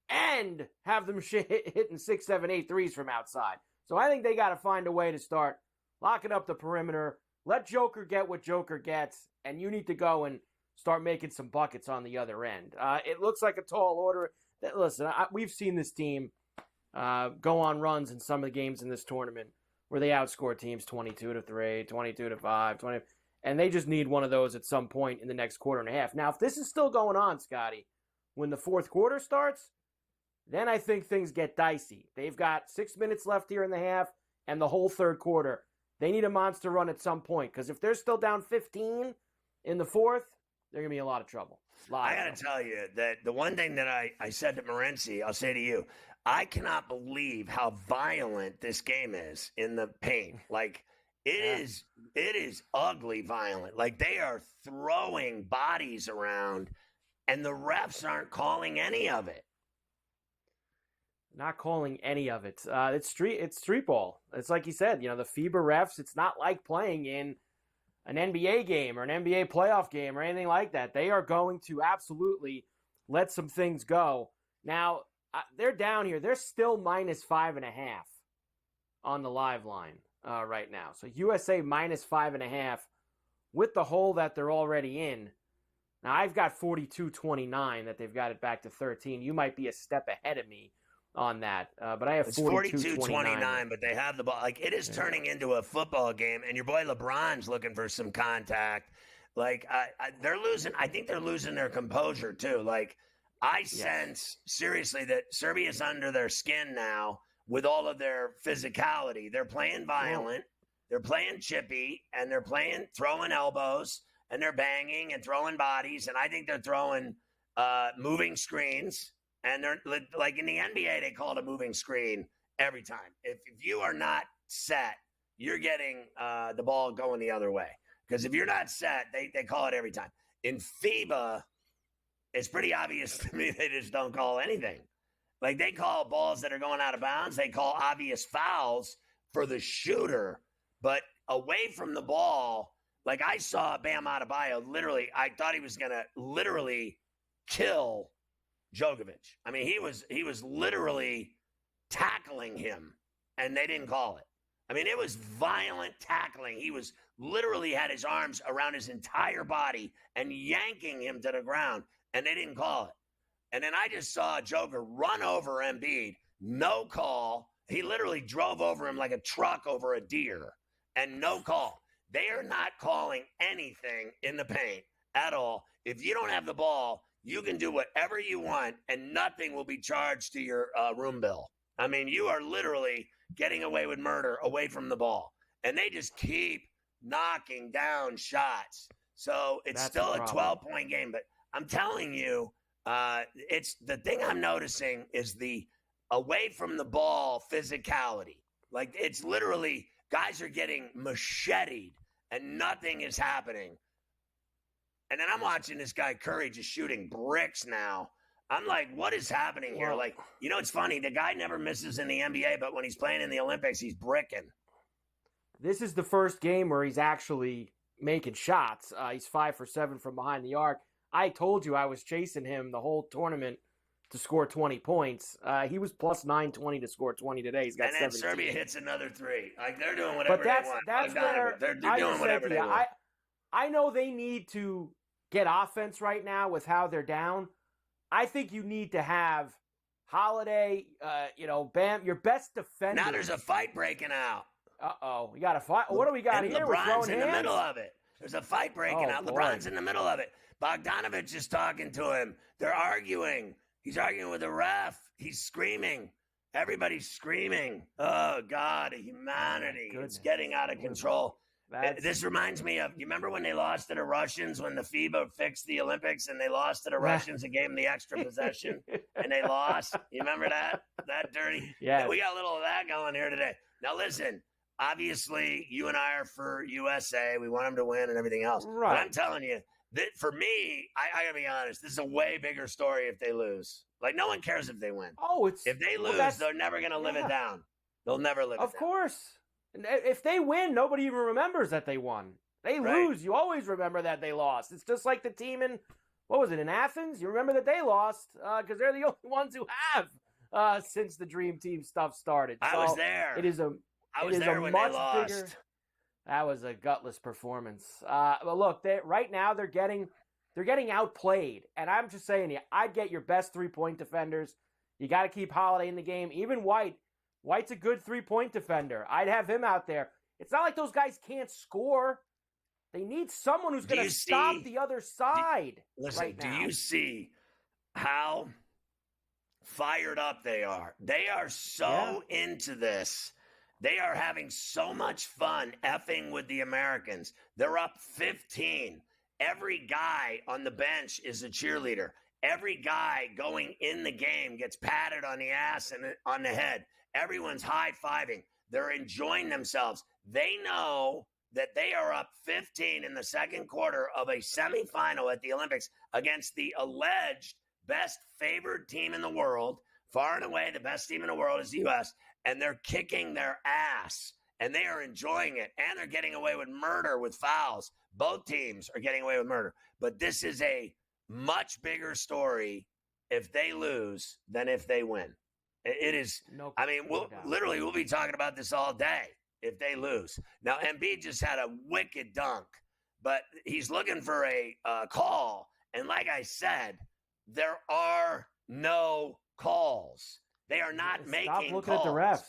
and have them hitting 6, 7, 8 threes from outside. So I think they got to find a way to start locking up the perimeter. Let Joker get what Joker gets, and you need to go and start making some buckets on the other end. It looks like a tall order. Listen, we've seen this team go on runs in some of the games in this tournament where they outscore teams 22-3, 22-5, 20, and they just need one of those at some point in the next quarter and a half. Now, if this is still going on, Scotty, when the fourth quarter starts, then I think things get dicey. They've got 6 minutes left here in the half and the whole third quarter. They need a monster run at some point because if they're still down 15 in the fourth, they're going to be in a lot of trouble. I got to tell you that the one thing that I said to Morency, I'll say to you, I cannot believe how violent this game is in the paint. Like, it is ugly violent. Like, they are throwing bodies around, and the refs aren't calling any of it. Not calling any of it. It's street ball. It's like you said, the FIBA refs, it's not like playing in an NBA game or an NBA playoff game or anything like that. They are going to absolutely let some things go. Now, they're down here. They're still minus 5.5 on the live line right now. So USA minus 5.5 with the hole that they're already in. Now, I've got 42-29 that they've got it back to 13. You might be a step ahead of me on that, but I have 42-29. But they have the ball. Like, it is turning into a football game, and your boy LeBron's looking for some contact. Like, they're losing. I think they're losing their composure too. Like, I sense seriously that Serbia's under their skin now with all of their physicality. They're playing violent, they're playing chippy, and they're throwing elbows, and they're banging and throwing bodies, and I think they're throwing moving screens. And they're like in the NBA, they call it a moving screen every time. If you are not set, you're getting the ball going the other way. Because if you're not set, they call it every time. In FIBA, it's pretty obvious to me they just don't call anything. Like, they call balls that are going out of bounds. They call obvious fouls for the shooter. But away from the ball, like I saw Bam Adebayo literally, I thought he was going to literally kill Djokovic. I mean, he was literally tackling him, and they didn't call it. I mean, it was violent tackling. He was literally had his arms around his entire body and yanking him to the ground, and they didn't call it. And then I just saw Joker run over Embiid, no call. He literally drove over him like a truck over a deer, and no call. They are not calling anything in the paint at all. If you don't have the ball, you can do whatever you want, and nothing will be charged to your room bill. I mean, you are literally getting away with murder away from the ball. And they just keep knocking down shots. So it's still a 12-point game. But I'm telling you, it's the thing I'm noticing is the away from the ball physicality. Like, it's literally guys are getting macheted and nothing is happening. And then I'm watching this guy Curry just shooting bricks now. I'm like, what is happening here? Like, you know, it's funny. The guy never misses in the NBA, but when he's playing in the Olympics, he's bricking. This is the first game where he's actually making shots. He's 5 for 7 from behind the arc. I told you I was chasing him the whole tournament to score 20 points. He was plus 920 to score 20 today. He's got 17. And then Serbia hits another 3. Like, they're doing whatever they want. That's where they're doing whatever they want. I know they need to get offense right now with how they're down. I think you need to have Holiday, Bam, your best defender. Now there's a fight breaking out. Uh-oh. We got a fight. What do we got and here? LeBron's in the middle of it. There's a fight breaking out. Boy. LeBron's in the middle of it. Bogdanovich is talking to him. They're arguing. He's arguing with the ref. He's screaming. Everybody's screaming. Oh, God, humanity. It's getting out of control. This reminds me of, you remember when they lost to the Russians, when the FIBA fixed the Olympics and they lost to the Russians and gave them the extra possession and they lost? You remember that? That dirty? Yeah. We got a little of that going here today. Now, listen, obviously, you and I are for USA. We want them to win and everything else. Right. But I'm telling you, that for me, I got to be honest, this is a way bigger story if they lose. Like, no one cares if they win. If they lose, they're never going to live it down. They'll never live it down. Of course. If they win, nobody even remembers that they won. They lose, you always remember that they lost. It's just like the team in, in Athens? You remember that they lost because they're the only ones who have since the Dream Team stuff started. I was there. I was there when they lost. That was a gutless performance. But look, right now they're getting outplayed. And I'm just saying, I'd get your best 3-point defenders. You got to keep Holiday in the game. Even White. White's a good 3-point defender. I'd have him out there. It's not like those guys can't score. They need someone who's going to stop the other side. Listen, right now. Do you see how fired up they are? They are so into this. They are having so much fun effing with the Americans. They're up 15. Every guy on the bench is a cheerleader. Every guy going in the game gets patted on the ass and on the head. Everyone's high-fiving. They're enjoying themselves. They know that they are up 15 in the second quarter of a semifinal at the Olympics against the alleged best favored team in the world. Far and away, the best team in the world is the U.S., and they're kicking their ass, and they are enjoying it, and they're getting away with murder with fouls. Both teams are getting away with murder. But this is a much bigger story if they lose than if they win. It is. We'll be talking about this all day if they lose. Now, Embiid just had a wicked dunk, but he's looking for a call. And like I said, there are no calls. They are not making calls. Stop looking at the refs.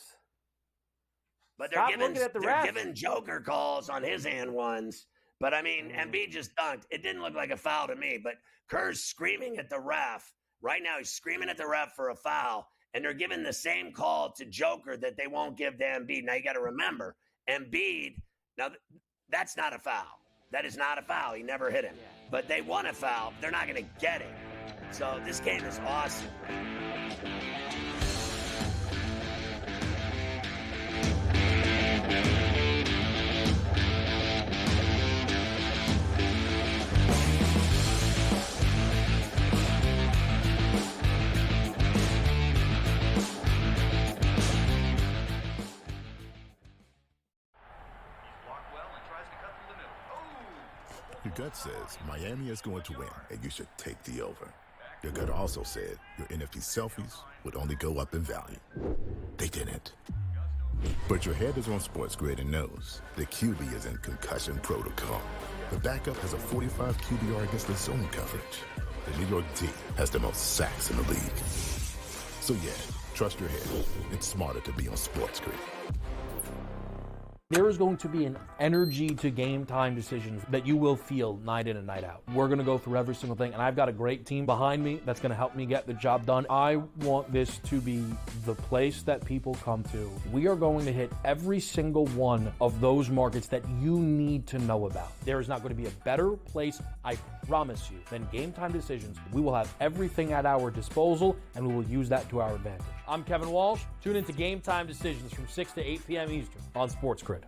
But they're giving Joker calls on his and ones. But, Embiid just dunked. It didn't look like a foul to me. But Kerr's screaming at the ref. Right now, he's screaming at the ref for a foul. And they're giving the same call to Joker that they won't give to Embiid. Now, you got to remember, Embiid, now, that's not a foul. That is not a foul. He never hit him. But they want a foul. They're not going to get it. So this game is awesome. Your gut says Miami is going to win, and you should take the over. Your gut also said your NFT selfies would only go up in value. They didn't. But your head is on SportsGrid and knows the QB is in concussion protocol. The backup has a 45 QBR against the zone coverage. the New York team has the most sacks in the league. So yeah, trust your head. It's smarter to be on SportsGrid. There is going to be an energy to game time decisions that you will feel night in and night out. We're going to go through every single thing, and I've got a great team behind me that's going to help me get the job done. I want this to be the place that people come to. We are going to hit every single one of those markets that you need to know about. There is not going to be a better place, I promise you, than Game Time Decisions. We will have everything at our disposal, and we will use that to our advantage. I'm Kevin Walsh. Tune into Game Time Decisions from 6 to 8 p.m. Eastern on SportsGrid.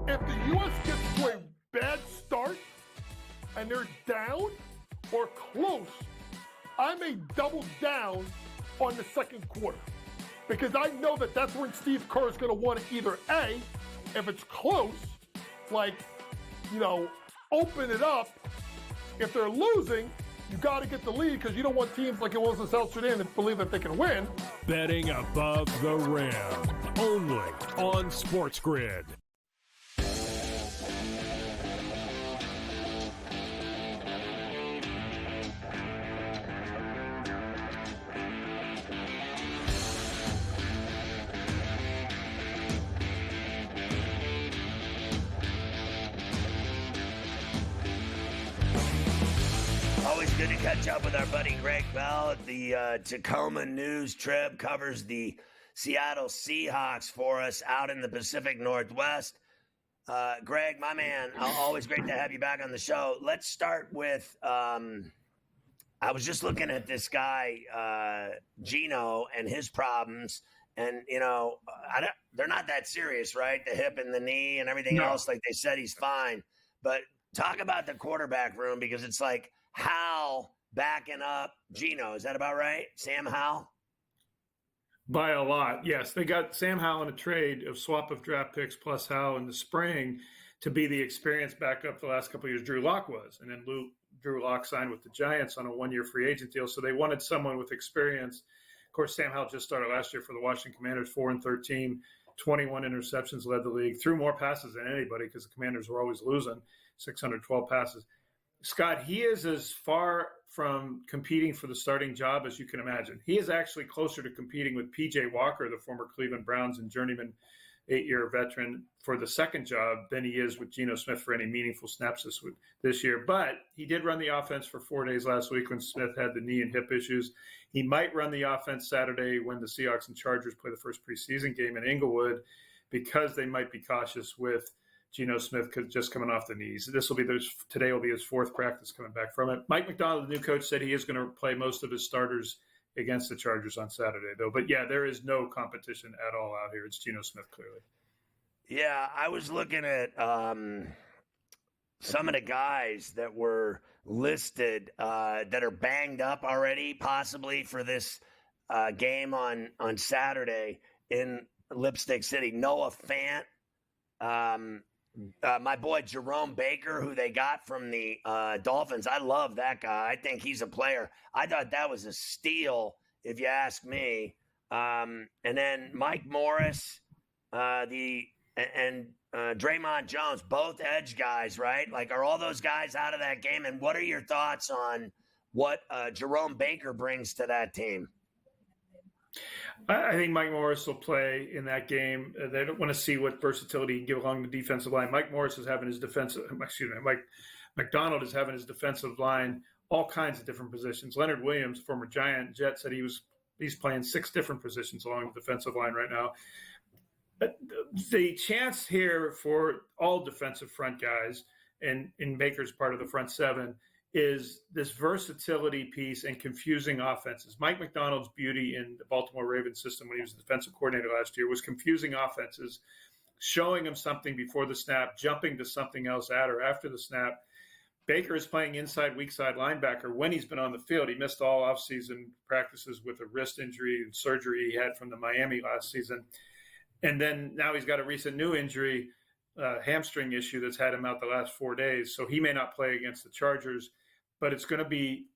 If the U.S. gets to a bad start and they're down or close, I may double down on the second quarter because I know that that's when Steve Kerr is going to want to either A, if it's close, like, open it up. If they're losing, you got to get the lead because you don't want teams like it was in South Sudan that believe that they can win. Betting above the rim, only on SportsGrid. Always good to catch up with our buddy Greg Bell at the Tacoma News Trib. Covers the Seattle Seahawks for us out in the Pacific Northwest. Greg, my man, always great to have you back on the show. Let's start with, I was just looking at this guy, Gino, and his problems. And, they're not that serious, right? The hip and the knee and everything else. Like they said, he's fine. But talk about the quarterback room because it's like, Howell backing up Gino. Is that about right? Sam Howell? By a lot, yes. They got Sam Howell in a trade of swap of draft picks plus Howell in the spring to be the experienced backup the last couple of years Drew Lock was. And then Drew Lock signed with the Giants on a one-year free agent deal. So they wanted someone with experience. Of course, Sam Howell just started last year for the Washington Commanders, 4-13, 21 interceptions, led the league, threw more passes than anybody because the Commanders were always losing, 612 passes. Scott, he is as far from competing for the starting job as you can imagine. He is actually closer to competing with P.J. Walker, the former Cleveland Browns and journeyman 8-year veteran, for the second job than he is with Geno Smith for any meaningful snaps this year. But he did run the offense for 4 days last week when Smith had the knee and hip issues. He might run the offense Saturday when the Seahawks and Chargers play the first preseason game in Inglewood because they might be cautious with Geno Smith just coming off the knees. Today will be his fourth practice coming back from it. Mike McDonald, the new coach, said he is going to play most of his starters against the Chargers on Saturday, though. But yeah, there is no competition at all out here. It's Geno Smith, clearly. Yeah, I was looking at some of the guys that were listed that are banged up already, possibly for this game on Saturday in Lipstick City. Noah Fant. My boy Jerome Baker, who they got from the Dolphins. I love that guy. I think he's a player. I thought that was a steal, if you ask me. And then Mike Morris, and Draymond Jones, both edge guys, right? Like, are all those guys out of that game? And what are your thoughts on what Jerome Baker brings to that team? I think Mike Morris will play in that game. They don't want to see what versatility he can give along the defensive line. Mike McDonald is having his defensive line all kinds of different positions. Leonard Williams, former Giant Jet, said he's playing 6 different positions along the defensive line right now. The chance here for all defensive front guys, and in Baker's part of the front 7, is this versatility piece and confusing offenses. Mike McDonald's beauty in the Baltimore Ravens system when he was the defensive coordinator last year was confusing offenses, showing them something before the snap, jumping to something else at or after the snap. Baker is playing inside, weak side linebacker when he's been on the field. He missed all offseason practices with a wrist injury and surgery he had from the Miami last season. And then now he's got a recent new injury, hamstring issue that's had him out the last 4 days. So he may not play against the Chargers, but it's going to be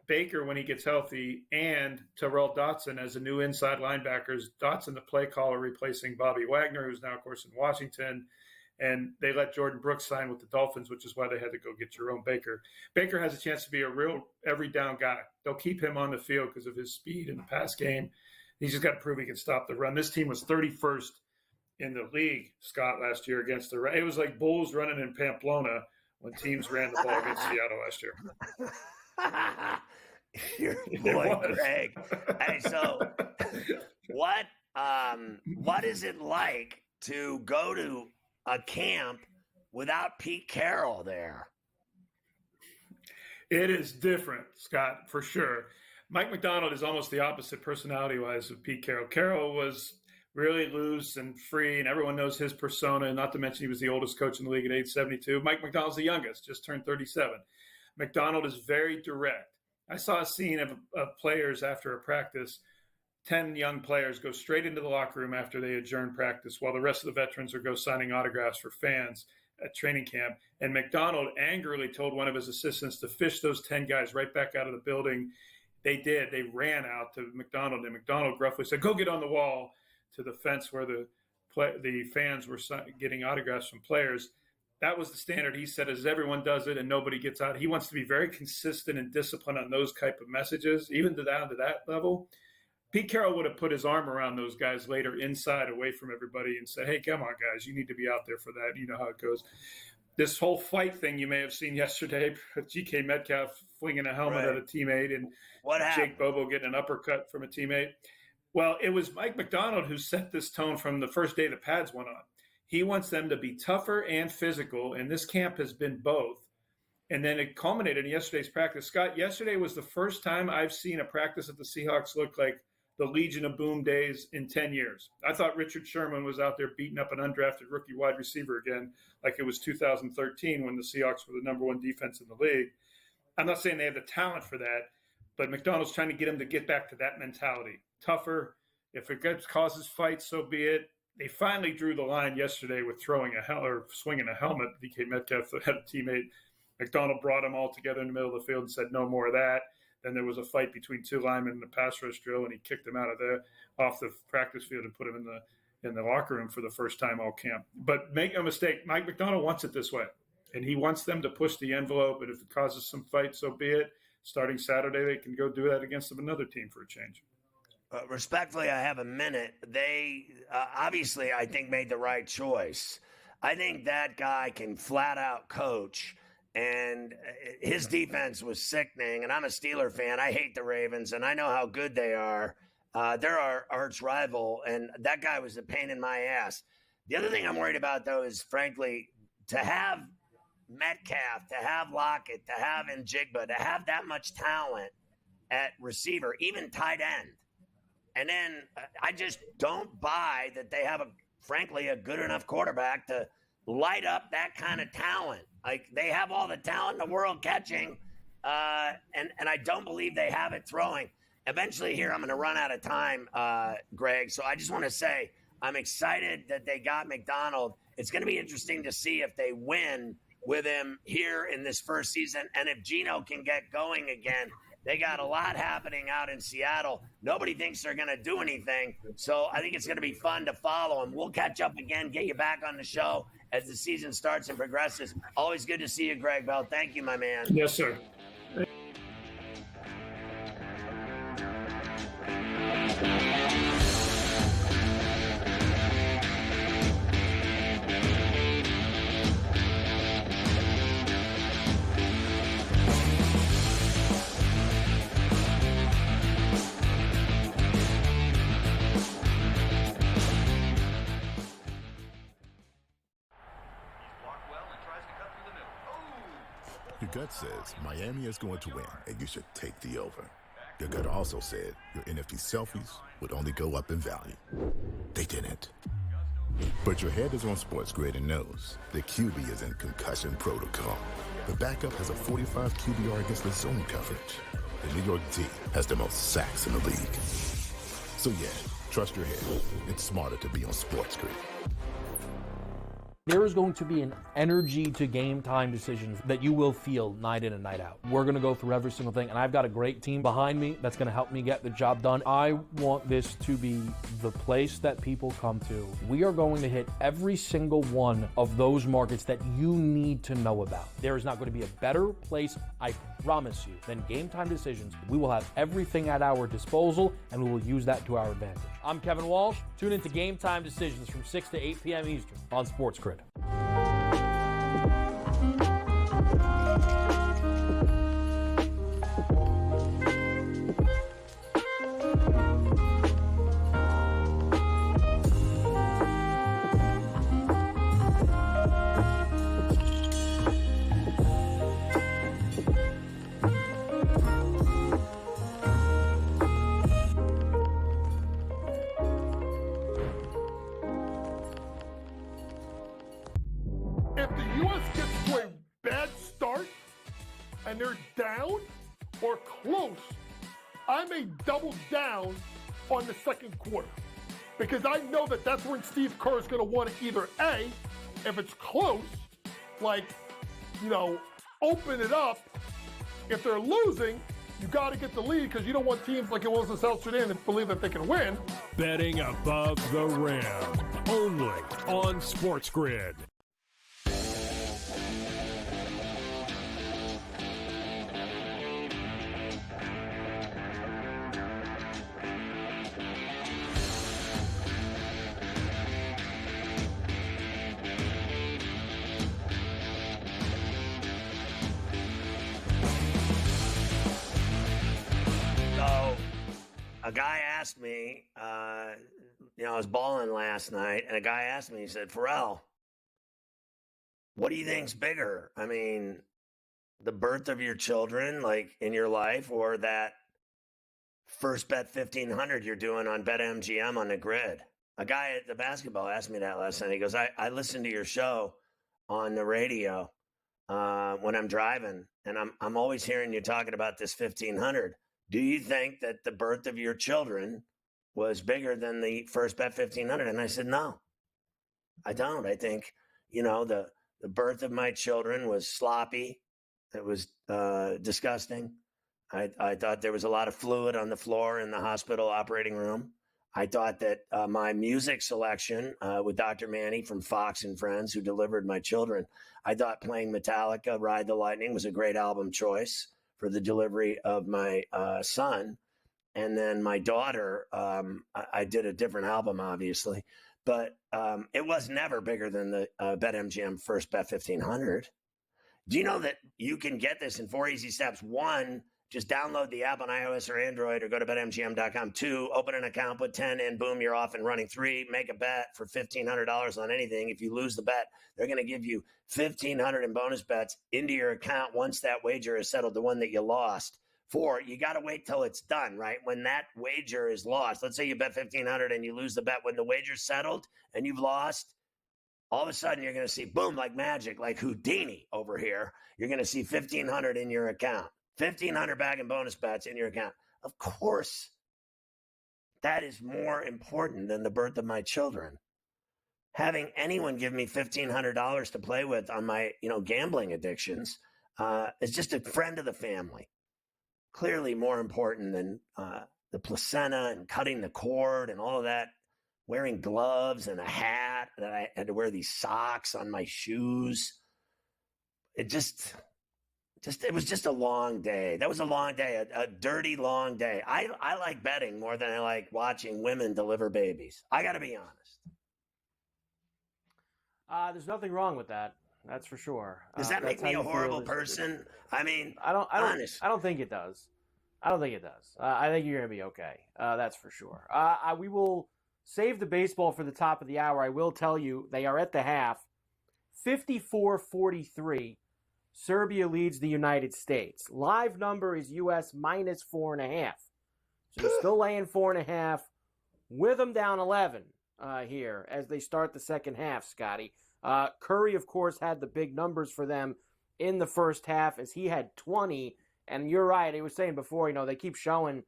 Baker when he gets healthy and Terrell Dotson as a new inside linebackers. Dotson, the play caller, replacing Bobby Wagner, who's now, of course, in Washington. And they let Jordan Brooks sign with the Dolphins, which is why they had to go get Jerome Baker. Baker has a chance to be a real every down guy. They'll keep him on the field because of his speed in the pass game. He's just got to prove he can stop the run. This team was 31st in the league, Scott, last year against the – it was like Bulls running in Pamplona when teams ran the ball against Seattle last year. Your boy, Greg. Hey, so what is it like to go to a camp without Pete Carroll there? It is different, Scott, for sure. Mike Macdonald is almost the opposite personality-wise of Pete Carroll. Carroll was really loose and free, and everyone knows his persona, not to mention he was the oldest coach in the league at age 72. Mike Macdonald's the youngest, just turned 37. Macdonald is very direct. I saw a scene of players after a practice. 10 young players go straight into the locker room after they adjourn practice while the rest of the veterans are go signing autographs for fans at training camp. And Macdonald angrily told one of his assistants to fish those 10 guys right back out of the building. They did. They ran out to Macdonald, and Macdonald gruffly said, "Go get on the wall," to the fence where the fans were getting autographs from players. That was the standard. He said, as everyone does it and nobody gets out. He wants to be very consistent and disciplined on those type of messages, even down to that level. Pete Carroll would have put his arm around those guys later inside away from everybody and said, "Hey, come on, guys, you need to be out there for that. You know how it goes." This whole fight thing you may have seen yesterday, G.K. Metcalf flinging a helmet at a teammate and Jake Bobo getting an uppercut from a teammate. Well, it was Mike Macdonald who set this tone from the first day the pads went on. He wants them to be tougher and physical, and this camp has been both. And then it culminated in yesterday's practice. Scott, yesterday was the first time I've seen a practice at the Seahawks look like the Legion of Boom days in 10 years. I thought Richard Sherman was out there beating up an undrafted rookie wide receiver again, like it was 2013 when the Seahawks were the number one defense in the league. I'm not saying they have the talent for that, but Macdonald's trying to get them to get back to that mentality. Tougher. If it causes fights, so be it. They finally drew the line yesterday with swinging a helmet. DK Metcalf had a teammate. Macdonald brought them all together in the middle of the field and said, "No more of that." Then there was a fight between two linemen in the pass rush drill, and he kicked them off the practice field and put them in the locker room for the first time all camp. But make no mistake, Mike Macdonald wants it this way, and he wants them to push the envelope. And if it causes some fight, so be it. Starting Saturday, they can go do that against another team for a change. Respectfully, I have a minute. They obviously, I think, made the right choice. I think that guy can flat out coach, and his defense was sickening. And I'm a Steeler fan. I hate the Ravens, and I know how good they are. They're our arch rival, and that guy was a pain in my ass. The other thing I'm worried about, though, is, frankly, to have Metcalf, to have Lockett, to have Njigba, to have that much talent at receiver, even tight end. And then I just don't buy that they have, frankly, a good enough quarterback to light up that kind of talent. Like, they have all the talent in the world catching, and I don't believe they have it throwing. Eventually here, I'm going to run out of time, Greg. So I just want to say I'm excited that they got Macdonald. It's going to be interesting to see if they win with him here in this first season. And if Geno can get going again. They got a lot happening out in Seattle. Nobody thinks they're going to do anything. So I think it's going to be fun to follow them. We'll catch up again, get you back on the show as the season starts and progresses. Always good to see you, Greg Bell. Thank you, my man. Yes, sir. Your gut says Miami is going to win, and you should take the over. Your gut also said your NFT selfies would only go up in value. They didn't. But your head is on SportsGrid and knows the QB is in concussion protocol. The backup has a 45 QBR against the zone coverage. The New York D has the most sacks in the league. So yeah, trust your head. It's smarter to be on SportsGrid. There is going to be an energy to game time decisions that you will feel night in and night out. We're going to go through every single thing, and I've got a great team behind me that's going to help me get the job done. I want this to be the place that people come to. We are going to hit every single one of those markets that you need to know about. There is not going to be a better place, I promise you, than Game Time Decisions. We will have everything at our disposal, and we will use that to our advantage. I'm Kevin Walsh. Tune into Game Time Decisions from 6 to 8 p.m. Eastern on SportsGrid. If the U.S. gets to a bad start and they're down or close, I may double down on the second quarter because I know that that's when Steve Kerr is going to want to either A, if it's close, like, open it up. If they're losing, you got to get the lead because you don't want teams like it was in South Sudan to believe that they can win. Betting above the rim, only on SportsGrid. A guy asked me, I was balling last night, and a guy asked me, he said, Ferrall, what do you think's bigger? I mean, the birth of your children, like in your life, or that first bet 1,500 you're doing on BetMGM on the grid? A guy at the basketball asked me that last night. He goes, I listen to your show on the radio when I'm driving, and I'm always hearing you talking about this 1,500. Do you think that the birth of your children was bigger than the first bet 1,500? And I said, no, I don't. I think, the birth of my children was sloppy. It was disgusting. I thought there was a lot of fluid on the floor in the hospital operating room. I thought that my music selection with Dr. Manny from Fox and Friends, who delivered my children, I thought playing Metallica, Ride the Lightning, was a great album choice for the delivery of my son. And then my daughter, I did a different album, obviously. But it was never bigger than the BetMGM first bet 1,500. Do you know that you can get this in 4 easy steps? 1, just download the app on iOS or Android or go to BetMGM.com. 2, open an account, put 10 in, boom, you're off and running. 3, make a bet for $1,500 on anything. If you lose the bet, they're going to give you $1,500 in bonus bets into your account once that wager is settled, the one that you lost. 4, you got to wait till it's done, right? When that wager is lost, let's say you bet $1,500 and you lose the bet. When the wager's settled and you've lost, all of a sudden you're going to see, boom, like magic, like Houdini over here. You're going to see $1,500 in your account. $1,500 back in bonus bets in your account. Of course, that is more important than the birth of my children. Having anyone give me $1,500 to play with on my, gambling addictions is just a friend of the family. Clearly more important than the placenta and cutting the cord and all of that. Wearing gloves and a hat, that I had to wear these socks on my shoes. It was just a long day. That was a long day, a dirty, long day. I like betting more than I like watching women deliver babies. I got to be honest. There's nothing wrong with that. That's for sure. Does that make me a horrible person? I mean, I don't think it does. I don't think it does. I think you're going to be okay. That's for sure. We will save the baseball for the top of the hour. I will tell you they are at the half. 54-43. Serbia leads the United States. Live number is U.S. -4.5. So you're still laying 4.5 with them down 11. here as they start the second half, Scotty. Curry, of course, had the big numbers for them in the first half as he had 20. And you're right. I was saying before, they keep showing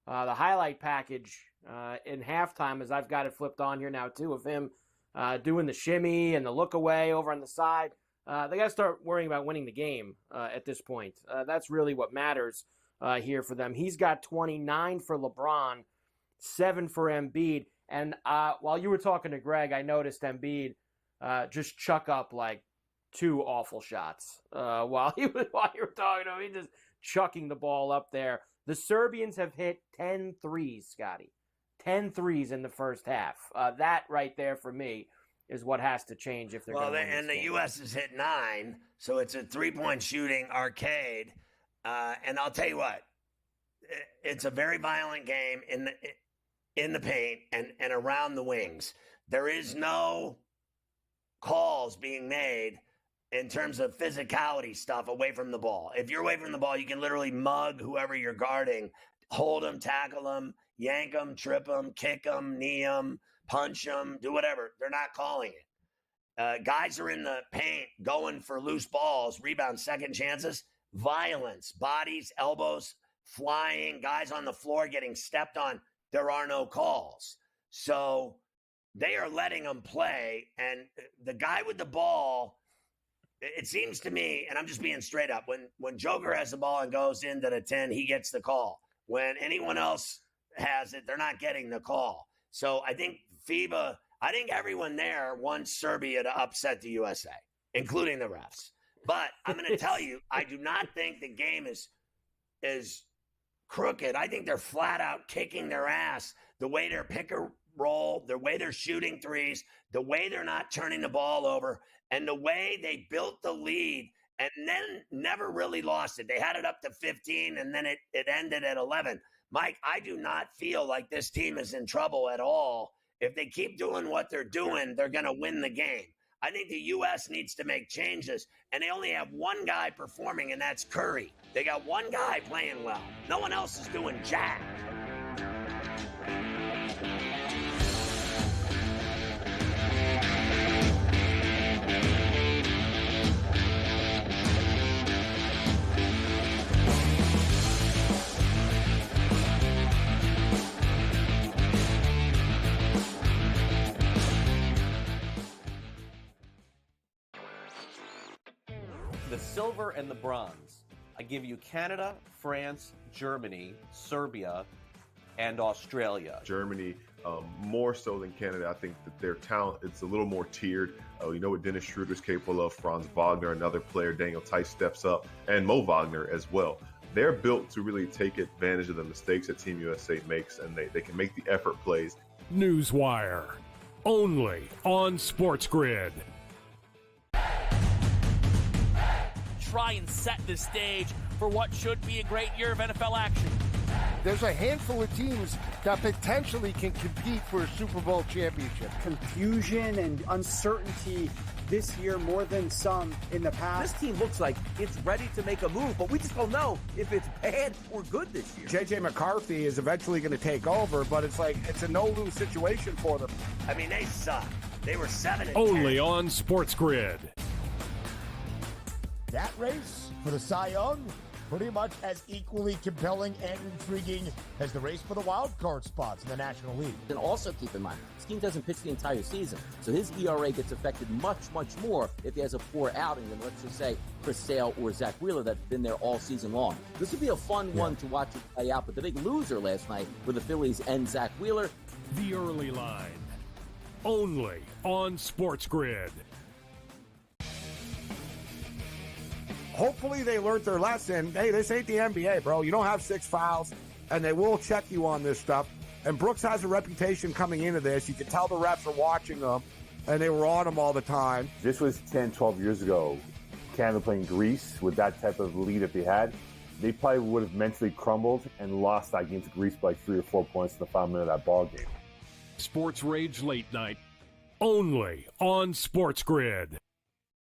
the highlight package in halftime, as I've got it flipped on here now, too, of him doing the shimmy and the look away over on the side. They got to start worrying about winning the game at this point. That's really what matters here for them. He's got 29 for LeBron, 7 for Embiid. And while you were talking to Greg, I noticed Embiid just chuck up like 2 awful shots while you were talking to him. He just chucking the ball up there. The Serbians have hit 10 threes, Scotty. 10 threes in the first half. That right there for me is what has to change if they're going to win and this the game. U.S. has hit 9, so it's a 3-point shooting arcade. And I'll tell you what, it's a very violent game in the paint and around the wings. There is no calls being made in terms of physicality stuff away from the ball. If you're away from the ball, you can literally mug whoever you're guarding, hold them, tackle them, yank them, trip them, kick them, knee them, punch them, do whatever. They're not calling it. Guys are in the paint going for loose balls, rebounds, second chances, violence, bodies, elbows flying, guys on the floor getting stepped on. There are no calls. So they are letting them play. And the guy with the ball, it seems to me, and I'm just being straight up, when Joker has the ball and goes into the 10, he gets the call. When anyone else has it, they're not getting the call. So I think everyone there wants Serbia to upset the USA, including the refs. But I'm going to tell you, I do not think the game is crooked. I think they're flat out kicking their ass. The way they're pick and roll, the way they're shooting threes, the way they're not turning the ball over, and the way they built the lead and then never really lost it. They had it up to 15, and then it ended at 11. Mike, I do not feel like this team is in trouble at all. If they keep doing what they're doing, they're going to win the game. I think the U.S. needs to make changes, and they only have one guy performing, and that's Curry. They got one guy playing well. No one else is doing jack. The silver and the bronze. I give you Canada, France, Germany, Serbia, and Australia. Germany, more so than Canada. I think that their talent, it's a little more tiered. You know what Dennis Schroeder's capable of, Franz Wagner, another player, Daniel Tice steps up, and Mo Wagner as well. They're built to really take advantage of the mistakes that Team USA makes, and they can make the effort plays. Newswire, only on SportsGrid. Try and set the stage for what should be a great year of NFL action. There's a handful of teams that potentially can compete for a Super Bowl championship. Confusion and uncertainty this year more than some in the past. This team looks like it's ready to make a move, but we just don't know if it's bad or good this year. J.J. McCarthy is eventually going to take over, but it's a no-lose situation for them. I mean, they suck. They were 7-10. Only on SportsGrid. That race for the Cy Young, pretty much as equally compelling and intriguing as the race for the wild card spots in the National League. And also keep in mind, this team doesn't pitch the entire season, so his ERA gets affected much, much more if he has a poor outing than, let's just say, Chris Sale or Zach Wheeler that's been there all season long. This would be a fun one to watch it play out, but the big loser last night were the Phillies and Zach Wheeler. The early line, only on SportsGrid. Hopefully they learned their lesson. Hey, this ain't the NBA, bro. You don't have 6 fouls, and they will check you on this stuff. And Brooks has a reputation coming into this. You can tell the refs are watching them, and they were on him all the time. This was 10, 12 years ago. Canada playing Greece with that type of lead that they had. They probably would have mentally crumbled and lost that game to Greece by 3 or 4 points in the final minute of that ball game. Sports Rage Late Night, only on SportsGrid.